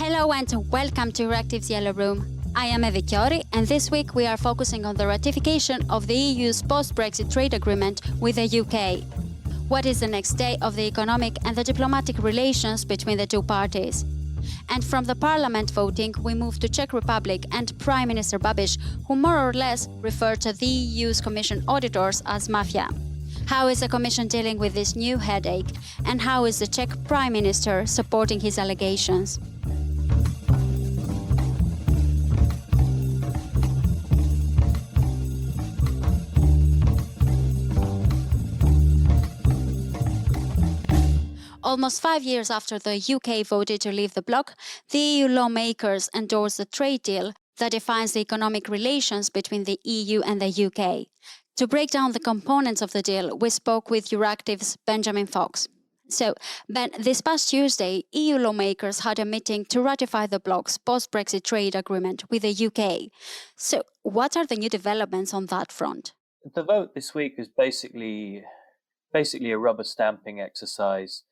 Hello and welcome to EURACTIV's Yellow Room. I am Evi Chiori, and this week we are focusing on the ratification of the EU's post-Brexit trade agreement with the UK. What is the next day of the economic and the diplomatic relations between the two parties? And from the parliament voting, we move to Czech Republic and Prime Minister Babiš, who more or less referred to the EU's Commission auditors as mafia. How is the Commission dealing with this new headache? And how is the Czech Prime Minister supporting his allegations? Almost 5 years after the UK voted to leave the bloc, the EU lawmakers endorsed the trade deal that defines the economic relations between the EU and the UK. To break down the components of the deal, we spoke with EURACTIV's Benjamin Fox. So, Ben, this past Tuesday, EU lawmakers had a meeting to ratify the bloc's post-Brexit trade agreement with the UK. So, what are the new developments on that front? The vote this week is basically a rubber stamping exercise.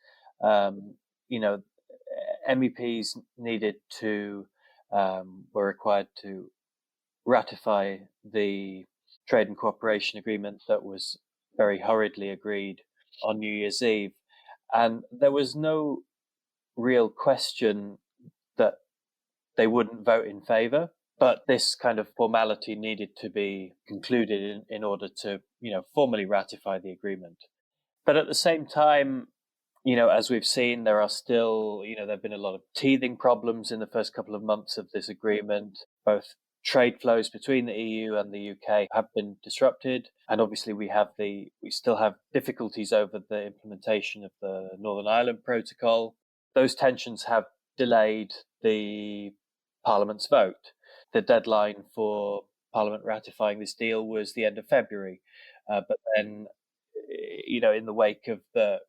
MEPs were required to ratify the trade and cooperation agreement that was very hurriedly agreed on New Year's Eve. And there was no real question that they wouldn't vote in favour, but this kind of formality needed to be concluded in order to, formally ratify the agreement. But at the same time, as we've seen, there are still, there have been a lot of teething problems in the first couple of months of this agreement. Both trade flows between the EU and the UK have been disrupted. And obviously we still have difficulties over the implementation of the Northern Ireland Protocol. Those tensions have delayed the Parliament's vote. The deadline for Parliament ratifying this deal was the end of February. But then, in the wake of the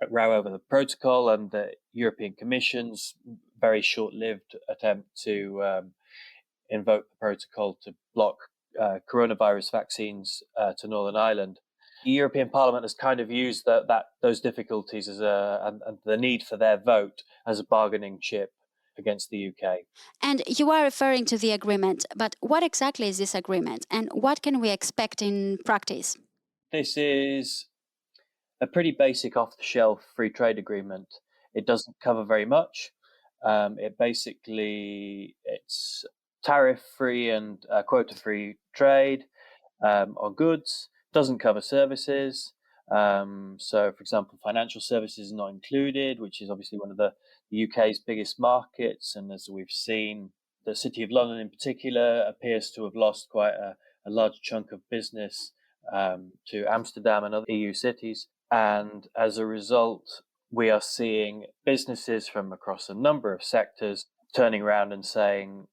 row over the protocol and the European Commission's very short-lived attempt to invoke the protocol to block coronavirus vaccines to Northern Ireland, the European Parliament has kind of used those difficulties and the need for their vote as a bargaining chip against the UK. And you are referring to the agreement, but what exactly is this agreement and what can we expect in practice? This is a pretty basic off-the-shelf free trade agreement. It doesn't cover very much. It's tariff-free and quota-free trade on goods. Doesn't cover services. So, for example, financial services is not included, which is obviously one of the UK's biggest markets. And as we've seen, the City of London in particular appears to have lost quite a large chunk of business to Amsterdam and other EU cities. And as a result, we are seeing businesses from across a number of sectors turning around and saying,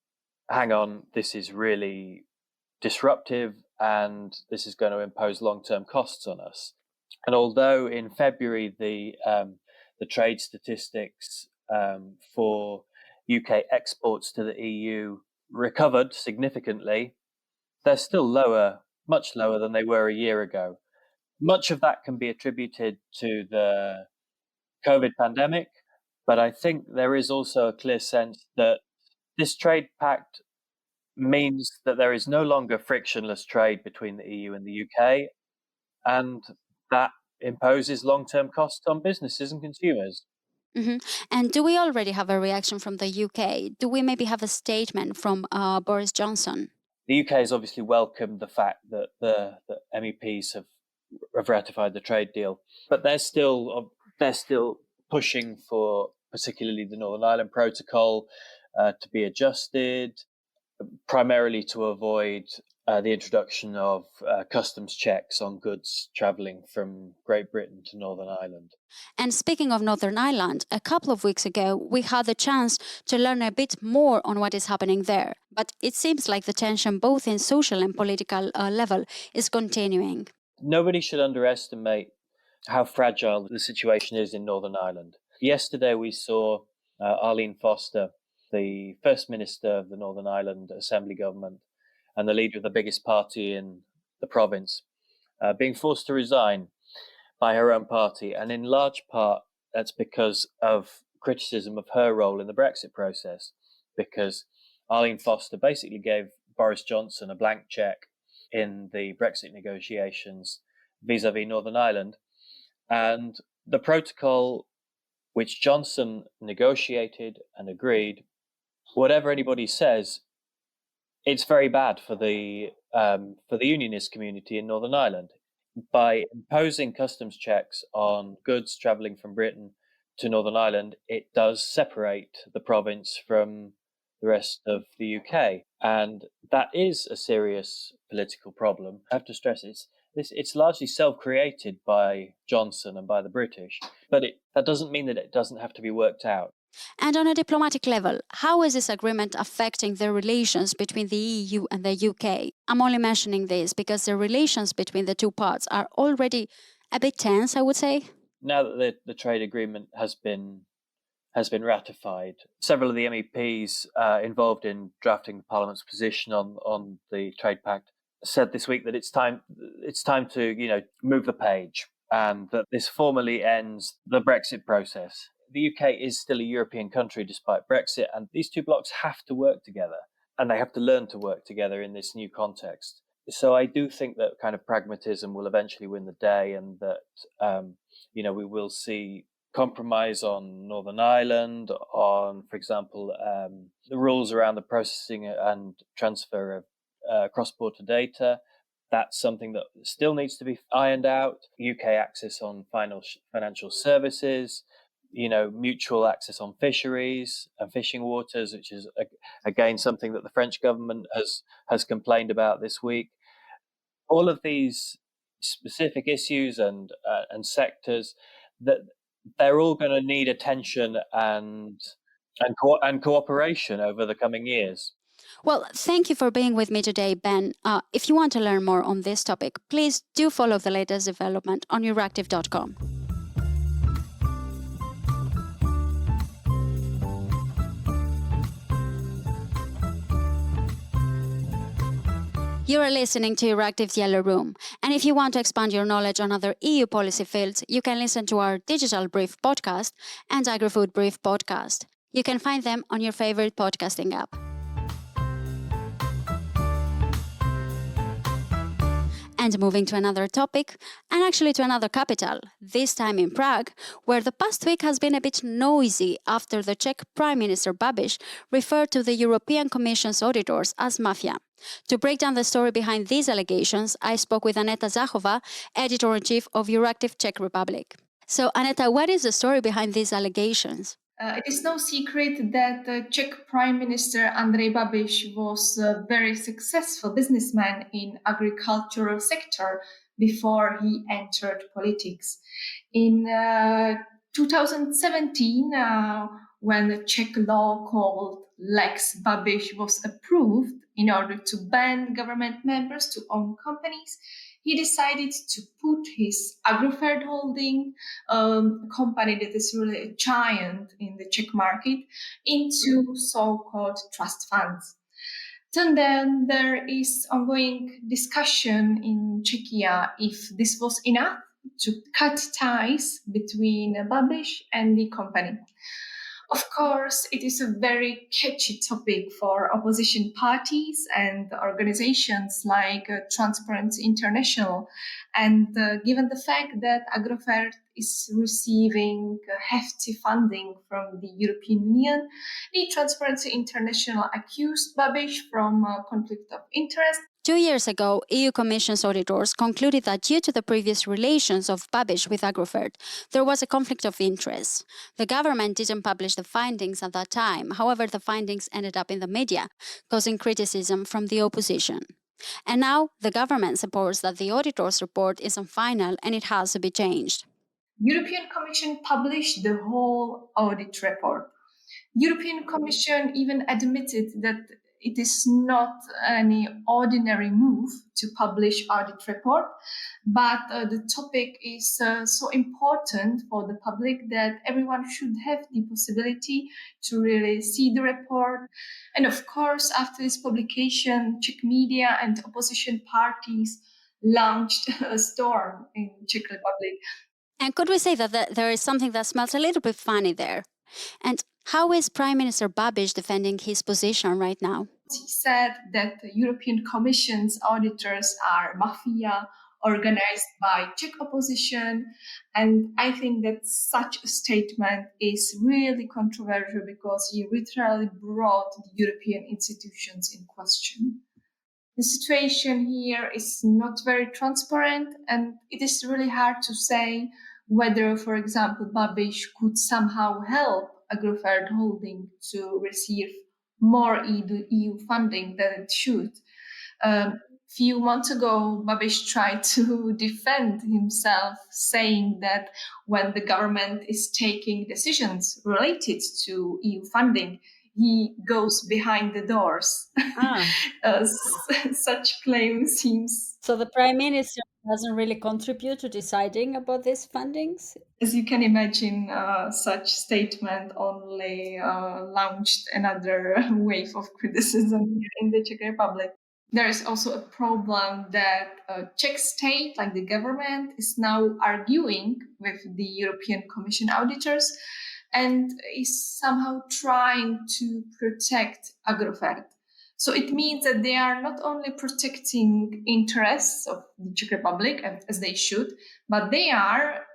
hang on, this is really disruptive and this is going to impose long-term costs on us. And although in February the trade statistics for UK exports to the EU recovered significantly, they're still much lower than they were a year ago. Much of that can be attributed to the COVID pandemic, but I think there is also a clear sense that this trade pact means that there is no longer frictionless trade between the EU and the UK, and that imposes long-term costs on businesses and consumers. Mm-hmm. And do we already have a reaction from the UK? Do we maybe have a statement from Boris Johnson? The UK has obviously welcomed the fact that the MEPs have ratified the trade deal, but they're still pushing for particularly the Northern Ireland Protocol to be adjusted, primarily to avoid the introduction of customs checks on goods travelling from Great Britain to Northern Ireland. And speaking of Northern Ireland, a couple of weeks ago, we had the chance to learn a bit more on what is happening there. But it seems like the tension, both in social and political level, is continuing. Nobody should underestimate how fragile the situation is in Northern Ireland. Yesterday, we saw Arlene Foster, the First Minister of the Northern Ireland Assembly Government and the leader of the biggest party in the province, being forced to resign by her own party. And in large part, that's because of criticism of her role in the Brexit process, because Arlene Foster basically gave Boris Johnson a blank cheque in the Brexit negotiations vis-à-vis Northern Ireland. And the protocol which Johnson negotiated and agreed, whatever anybody says, it's very bad for the unionist community in Northern Ireland. By imposing customs checks on goods travelling from Britain to Northern Ireland, it does separate the province from the rest of the UK. And that is a serious political problem. I have to stress it's largely self-created by Johnson and by the British, but that doesn't mean that it doesn't have to be worked out. And on a diplomatic level, how is this agreement affecting the relations between the EU and the UK? I'm only mentioning this because the relations between the two parts are already a bit tense, I would say. Now that the trade agreement has been ratified, several of the MEPs involved in drafting the Parliament's position on the trade pact said this week that it's time to move the page, and that this formally ends the Brexit process. The UK is still a European country despite Brexit, and these two blocs have to work together, and they have to learn to work together in this new context. So I do think that kind of pragmatism will eventually win the day, and that we will see compromise on Northern Ireland, on, for example, the rules around the processing and transfer of cross-border data. That's something that still needs to be ironed out. UK access on financial services, mutual access on fisheries and fishing waters, which is again something that the French government has complained about this week. All of these specific issues and sectors, that they're all going to need attention and cooperation over the coming years. Well, thank you for being with me today, Ben. If you want to learn more on this topic, please do follow the latest development on EURACTIV.com. You are listening to EURACTIV's Yellow Room, and if you want to expand your knowledge on other EU policy fields, you can listen to our Digital Brief podcast and Agri-Food Brief podcast. You can find them on your favorite podcasting app. And moving to another topic, and actually to another capital, this time in Prague, where the past week has been a bit noisy after the Czech Prime Minister Babiš referred to the European Commission's auditors as mafia. To break down the story behind these allegations, I spoke with Aneta Zachova, Editor-in-Chief of EURACTIV Czech Republic. So, Aneta, what is the story behind these allegations? It is no secret that the Czech Prime Minister Andrej Babiš was a very successful businessman in agricultural sector before he entered politics. In 2017, when the Czech law called Lex Babiš was approved in order to ban government members to own companies, he decided to put his Agrofert holding, a company that is really a giant in the Czech market, into so-called trust funds. Till then, there is ongoing discussion in Czechia if this was enough to cut ties between Babiš and the company. Of course, it is a very catchy topic for opposition parties and organizations like Transparency International. And given the fact that Agrofert is receiving hefty funding from the European Union, the Transparency International accused Babiš from conflict of interest. 2 years ago, EU Commission's auditors concluded that due to the previous relations of Babiš with Agrofert, there was a conflict of interest. The government didn't publish the findings at that time. However, the findings ended up in the media, causing criticism from the opposition. And now, the government supports that the auditor's report isn't final and it has to be changed. European Commission published the whole audit report. European Commission even admitted that it is not any ordinary move to publish audit report, but the topic is so important for the public that everyone should have the possibility to really see the report. And of course, after this publication, Czech media and opposition parties launched a storm in Czech Republic. And could we say that there is something that smells a little bit funny there? And how is Prime Minister Babiš defending his position right now? He said that the European Commission's auditors are mafia organized by Czech opposition. And I think that such a statement is really controversial because he literally brought the European institutions in question. The situation here is not very transparent, and it is really hard to say whether, for example, Babiš could somehow help Agrofert Holding to receive more EU funding than it should. Few months ago, Babiš tried to defend himself, saying that when the government is taking decisions related to EU funding, he goes behind the doors. Such claim seems... So the Prime Minister doesn't really contribute to deciding about these fundings? As you can imagine, such statement only launched another wave of criticism here in the Czech Republic. There is also a problem that Czech state, like the government, is now arguing with the European Commission auditors and is somehow trying to protect Agrofert. So it means that they are not only protecting interests of the Czech Republic, as they should, but they are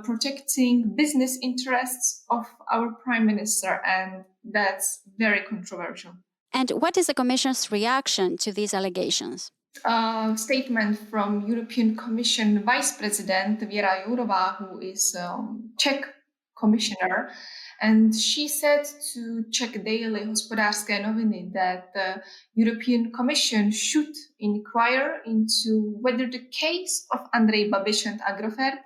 protecting business interests of our Prime Minister, and that's very controversial. And what is the Commission's reaction to these allegations? A statement from European Commission Vice President Věra Jourová, who is Czech Commissioner, and she said to Czech daily Hospodářské noviny that the European Commission should inquire into whether the case of Andrej Babiš and Agrofert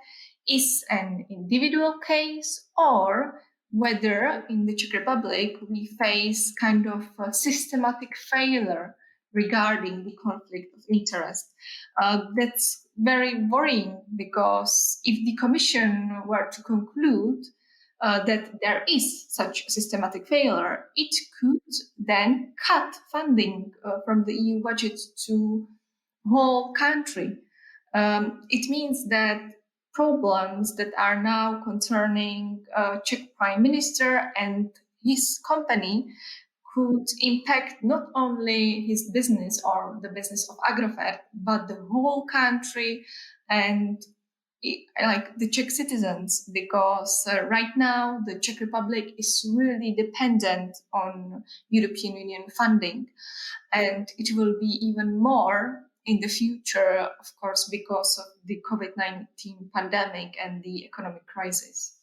is an individual case or whether in the Czech Republic we face kind of a systematic failure regarding the conflict of interest. That's very worrying because if the Commission were to conclude that there is such a systematic failure, it could then cut funding from the EU budget to whole country. It means that problems that are now concerning Czech Prime Minister and his company could impact not only his business or the business of Agrofert, but the whole country and like the Czech citizens, because right now the Czech Republic is really dependent on European Union funding, and it will be even more in the future, of course, because of the COVID-19 pandemic and the economic crisis.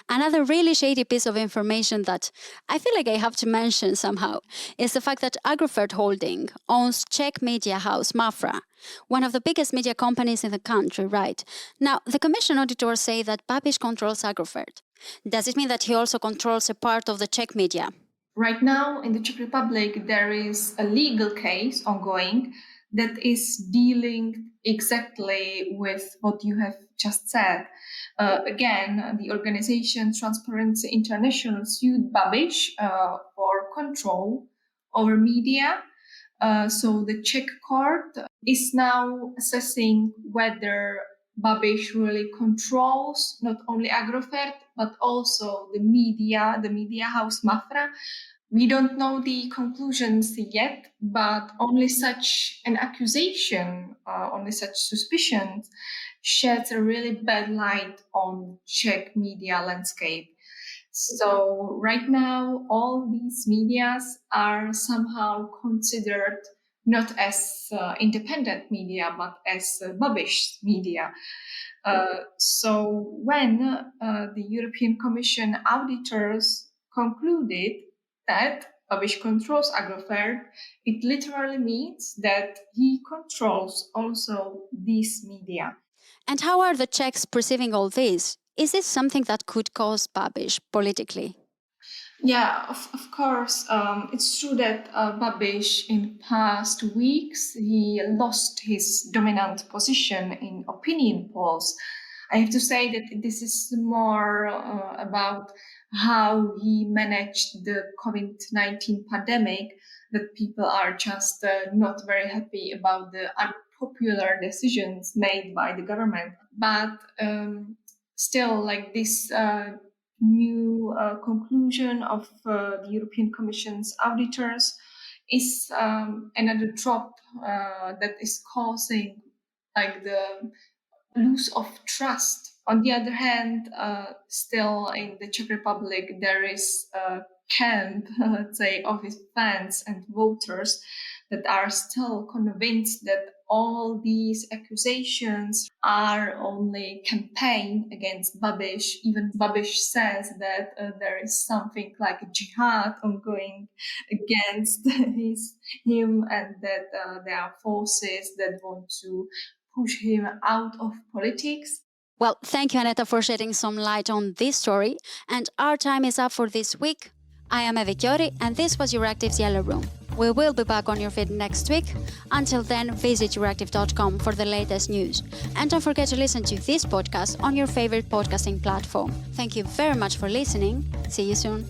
Another really shady piece of information that I feel like I have to mention somehow is the fact that Agrofert Holding owns Czech media house Mafra, one of the biggest media companies in the country, right? Now, the Commission auditors say that Babiš controls Agrofert. Does it mean that he also controls a part of the Czech media? Right now, in the Czech Republic, there is a legal case ongoing that is dealing exactly with what you have just said. Again, the organization Transparency International sued Babiš for control over media. So the Czech court is now assessing whether Babiš really controls not only Agrofert, but also the media house Mafra. We don't know the conclusions yet, but only such an accusation, only such suspicions sheds a really bad light on Czech media landscape. So right now, all these medias are somehow considered not as independent media, but as Babiš media. So when the European Commission auditors concluded that Babiš controls Agrofert, it literally means that he controls also these media. And how are the Czechs perceiving all this? Is this something that could cause Babiš politically? Yeah, of course. It's true that Babiš in past weeks, he lost his dominant position in opinion polls. I have to say that this is more about how he managed the COVID-19 pandemic, that people are just not very happy about the unpopular decisions made by the government. But still, like this new conclusion of the European Commission's auditors is another drop that is causing the loss of trust. On the other hand, still in the Czech Republic, there is a camp, let's say, of his fans and voters that are still convinced that all these accusations are only campaign against Babiš. Even Babiš says that there is something like a jihad ongoing against him, and that there are forces that want to push him out of politics. Well, thank you, Aneta, for shedding some light on this story. And our time is up for this week. I am Eva Chiori, and this was EURACTIV's Yellow Room. We will be back on your feed next week. Until then, visit EURACTIV.com for the latest news. And don't forget to listen to this podcast on your favorite podcasting platform. Thank you very much for listening. See you soon.